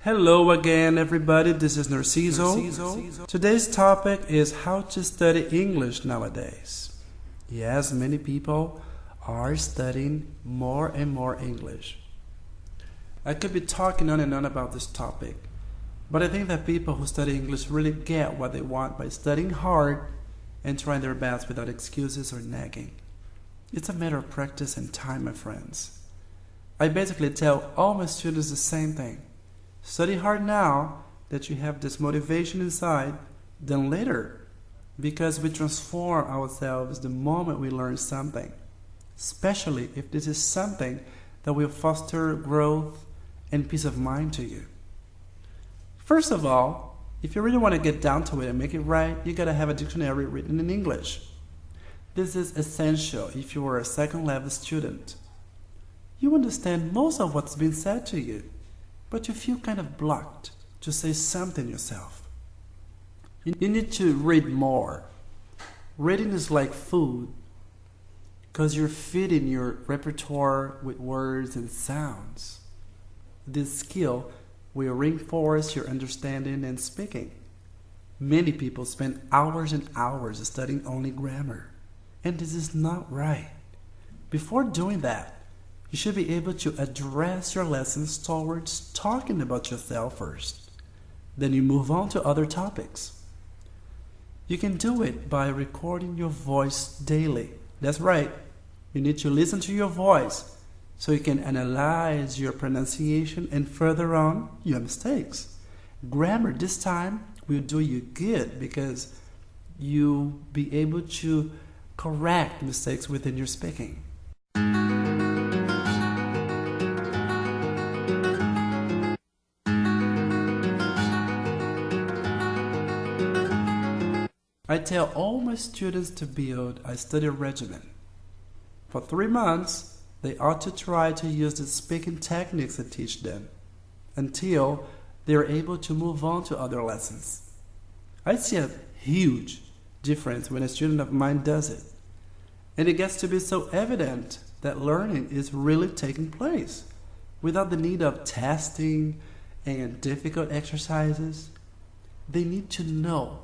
Hello again, everybody. This is Narcizo. Today's topic is how to study English nowadays. Yes, many people are studying more and more English. I could be talking on and on about this topic, but I think that people who study English really get what they want by studying hard and trying their best without excuses or nagging. It's a matter of practice and time, my friends. I basically tell all my students the same thing. Study hard now that you have this motivation inside, than later, because we transform ourselves the moment we learn something, especially if this is something that will foster growth and peace of mind to you. First of all, if you really want to get down to it and make it right, you gotta have a dictionary written in English. This is essential if you are a second-level student. You understand most of what's been said to you, but you feel kind of blocked to say something yourself. You need to read more. Reading is like food, because you're feeding your repertoire with words and sounds. This skill will reinforce your understanding and speaking. Many people spend hours and hours studying only grammar, and this is not right. Before doing that, you should be able to address your lessons towards talking about yourself first. Then you move on to other topics. You can do it by recording your voice daily. That's right. You need to listen to your voice so you can analyze your pronunciation and further on your mistakes. Grammar this time will do you good because you'll be able to correct mistakes within your speaking. I tell all my students to build a study regimen. For 3 months, they ought to try to use the speaking techniques I teach them until they are able to move on to other lessons. I see a huge difference when a student of mine does it. And it gets to be so evident that learning is really taking place without the need of testing and difficult exercises. They need to know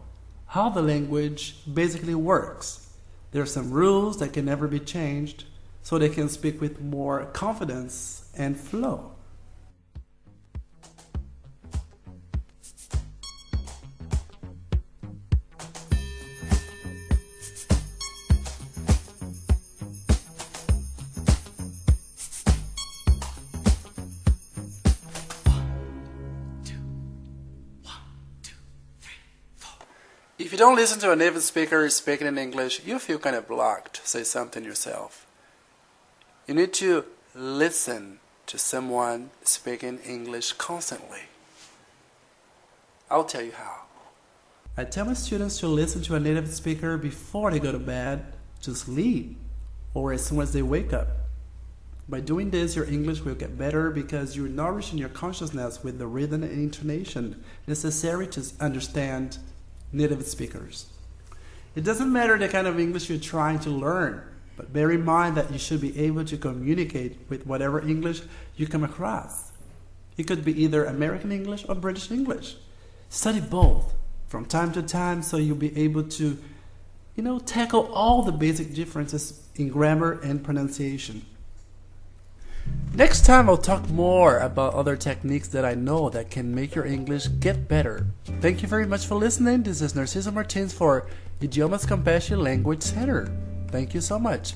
how the language basically works. There are some rules that can never be changed so they can speak with more confidence and flow. If you don't listen to a native speaker speaking in English, you feel kind of blocked to say something yourself. You need to listen to someone speaking English constantly. I'll tell you how. I tell my students to listen to a native speaker before they go to bed, to sleep, or as soon as they wake up. By doing this, your English will get better because you're nourishing your consciousness with the rhythm and intonation necessary to understand native speakers. It doesn't matter the kind of English you're trying to learn, but bear in mind that you should be able to communicate with whatever English you come across. It could be either American English or British English. Study both from time to time so you'll be able to, tackle all the basic differences in grammar and pronunciation. Next time I'll talk more about other techniques that I know that can make your English get better. Thank you very much for listening. This is Narciso Martins for Idiomas Campeche Language Center. Thank you so much.